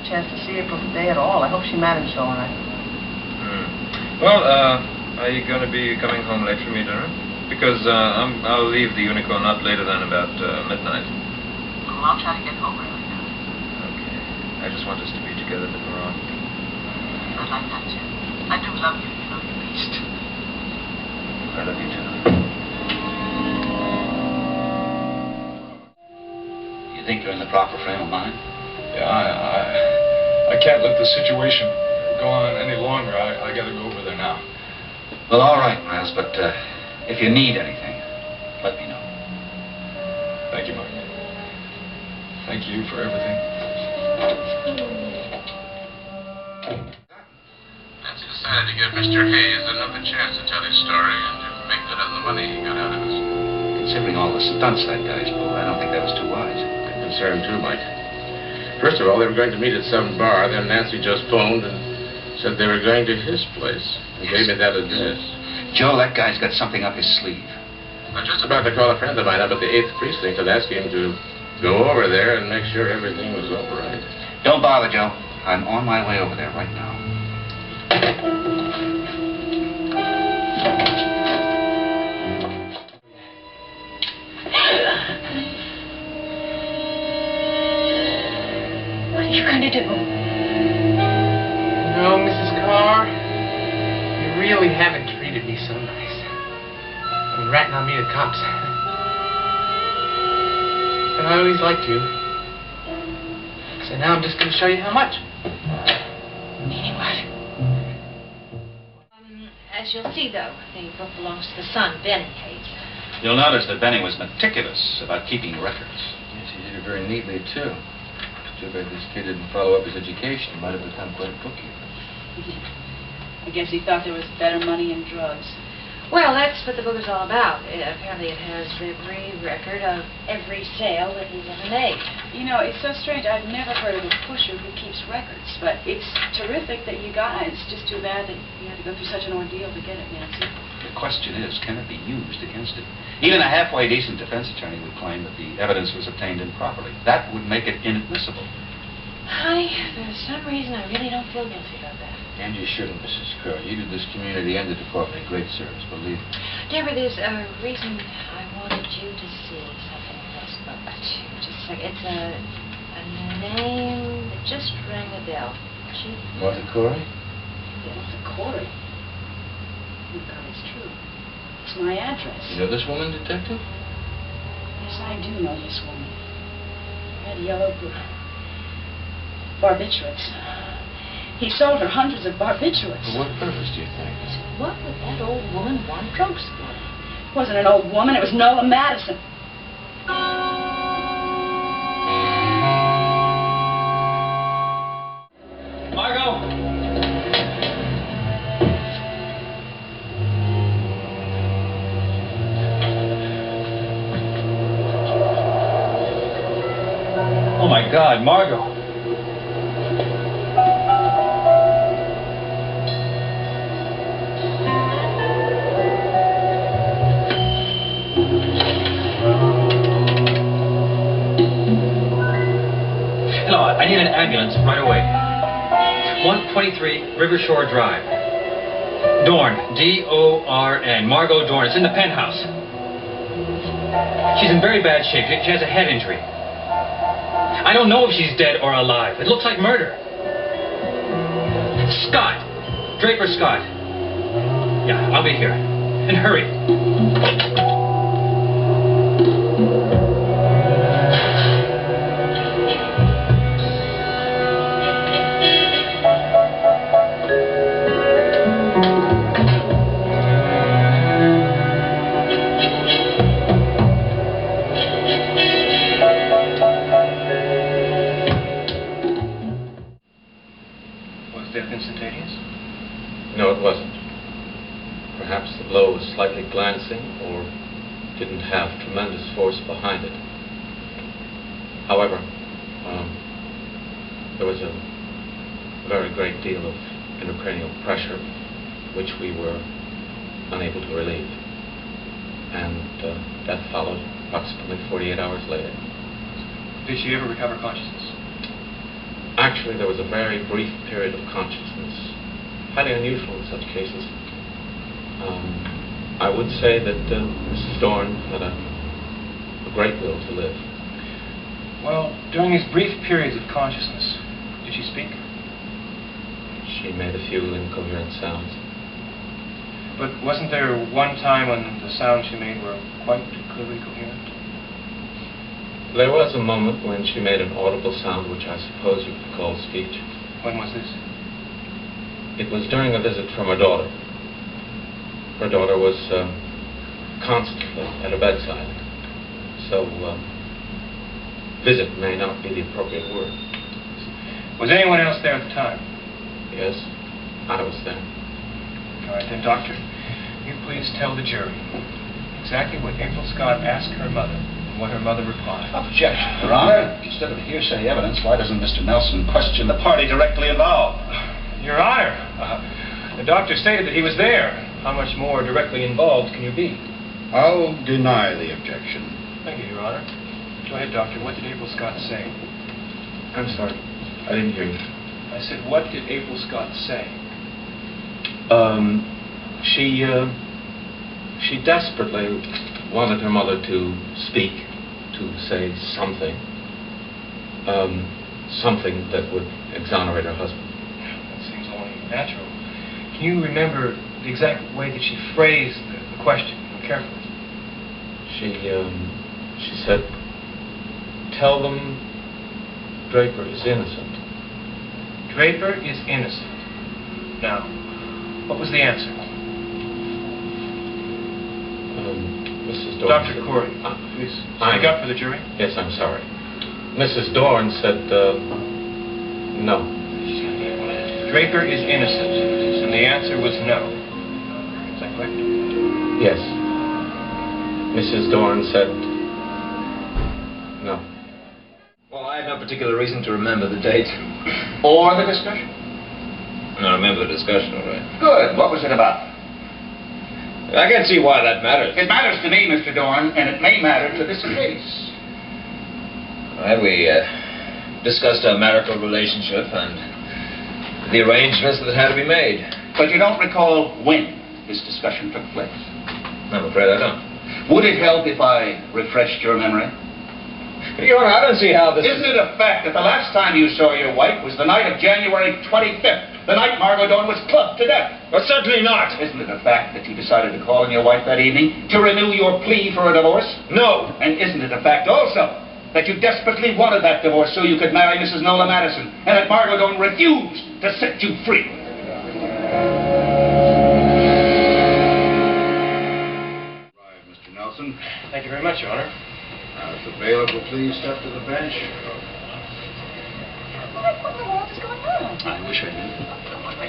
chance to see her for today at all. I hope she managed all right. Well, are you going to be coming home late for me dinner? Because I'll leave the Unicorn not later than about midnight. Well, I'll try to get home early now. Okay. I just want us to be together a bit more often. I'd like that too. I do love you, you know, you beast. I love you too. You think you're in the proper frame of mind? Yeah, I can't let the situation go on any longer. I gotta go over there now. Well, all right, Miles, but if you need anything, let me know. Thank you, Mark. Thank you for everything. Nancy decided to give Mr. Hayes another chance to tell his story and to make good on the money he got out of us. Considering all the stunts that guy's pulled, I don't think that was too wise. I'm concerned too, Mike. First of all, they were going to meet at some bar. Then Nancy just phoned and said they were going to his place and gave me that address. Joe, that guy's got something up his sleeve. I was just about to call a friend of mine up at the 8th Precinct and ask him to go over there and make sure everything was all right. Don't bother, Joe. I'm on my way over there right now. What are you going to do? No, Mrs. Karr, you really haven't treated me so nice. I mean, ratting on me to cops. But I always liked you. So now I'm just going to show you how much. Meaning what? As you'll see, though, the book belongs to the son, Benny Hayes. You'll notice that Benny was meticulous about keeping records. Yes, he did it very neatly, too. Too bad this kid didn't follow up his education. He might have become quite a bookkeeper. I guess he thought there was better money in drugs. Well, that's what the book is all about. Apparently it has every record of every sale that he's ever made. You know, it's so strange. I've never heard of a pusher who keeps records, but it's terrific that you got it. It's just too bad that you had to go through such an ordeal to get it, Nancy. The question is, can it be used against it? Even a halfway decent defense attorney would claim that the evidence was obtained improperly. That would make it inadmissible. Honey, for some reason I really don't feel guilty about that. And you shouldn't, Mrs. Karr. You did this community and the department a great service, believe me. Deborah, there's a reason I wanted you to see something in this book. Just a second. It's a name that just rang a bell. Martha Cory? Yes, Cory. Oh, God, it's true. It's my address. You know this woman, Detective? Yes, I do know this woman. Red yellow book. Barbiturates. He sold her hundreds of barbiturates. For what purpose, do you think? What would that old woman want drugs for? It wasn't an old woman, it was Nola Madison. Margo! Oh my God, Margo! I need an ambulance right away. 123 Rivershore Drive. Dorn, D-O-R-N. Margo Dorn. It's in the penthouse. She's in very bad shape. She has a head injury. I don't know if she's dead or alive. It looks like murder. Scott. Draper Scott. Yeah, I'll be here. And hurry. No, it wasn't. Perhaps the blow was slightly glancing or didn't have tremendous force behind it. However, there was a very great deal of intracranial pressure which we were unable to relieve. And death followed approximately 48 hours later. Did she ever recover consciousness? Actually, there was a very brief period of consciousness, highly unusual in such cases. I would say that Mrs. Dorn had a great will to live. Well, during these brief periods of consciousness, did she speak? She made a few incoherent sounds. But wasn't there one time when the sounds she made were quite clearly coherent? There was a moment when she made an audible sound, which I suppose you could call speech. When was this? It was during a visit from her daughter. Her daughter was constantly at her bedside. So, visit may not be the appropriate word. Was anyone else there at the time? Yes, I was there. All right then, Doctor. You please tell the jury exactly what April Scott asked her mother and what her mother replied. Objection, Your Honor. Instead of hearsay evidence, why doesn't Mr. Nelson question the party directly involved? Your Honor, the doctor stated that he was there. How much more directly involved can you be? I'll deny the objection. Thank you, Your Honor. Go ahead, Doctor. What did April Scott say? I'm sorry, I didn't hear you. I said, what did April Scott say? She desperately wanted her mother to speak, to say something. Something that would exonerate her husband. That seems only natural. Can you remember the exact way that she phrased the question carefully? She said, "Tell them Draper is innocent." Draper is innocent. Now, what was the answer? Mrs. Dorn. Dr. Cory, please speak up for the jury. Yes, I'm sorry. Mrs. Dorn said, no. Draper is innocent, and the answer was no. Is that correct? Yes. Mrs. Dorn said, no. Well, I have no particular reason to remember the date. Or the discussion? I remember the discussion, all right. Good. What was it about? I can't see why that matters. It matters to me, Mr. Dorn, and it may matter to this case. All right, we discussed our marital relationship and the arrangements that had to be made. But you don't recall when this discussion took place? I'm afraid I don't. Would it help if I refreshed your memory? Your Honor, I don't see how this... Isn't it a fact that the last time you saw your wife was the night of January 25th, the night Margo Dorn was clubbed to death? Well, certainly not. Isn't it a fact that you decided to call on your wife that evening to renew your plea for a divorce? No. And isn't it a fact also that you desperately wanted that divorce so you could marry Mrs. Nola Madison, and that Margo Dorn refused to set you free? Right, Mr. Nelson. Thank you very much, Your Honor. If the bailiff will please step to the bench. What in the world is going on? I wish I knew.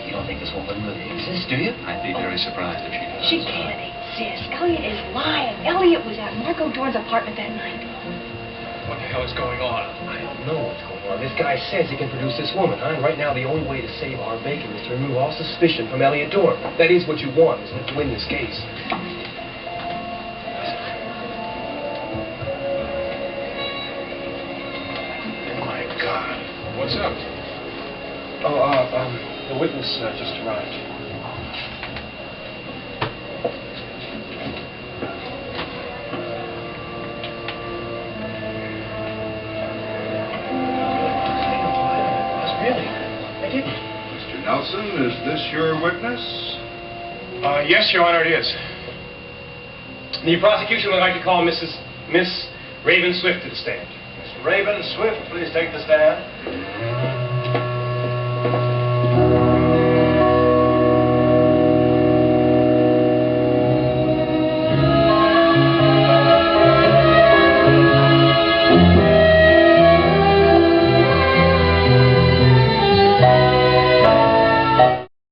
You don't think this woman really exists, do you? I'd be very surprised if she does. She can't exist. Elliot is lying. Elliot was at Margo Dorn's apartment that night. What the hell is going on? I don't know what's going on. This guy says he can produce this woman, huh? And right now, the only way to save our bacon is to remove all suspicion from Eliot Dorn. That is what you want, isn't it, to win this case? My God. What's up? The witness just arrived. Mr. Nelson, is this your witness? Yes, Your Honor, it is. The prosecution would like to call Miss Raven Swift to the stand. Miss Raven Swift, please take the stand.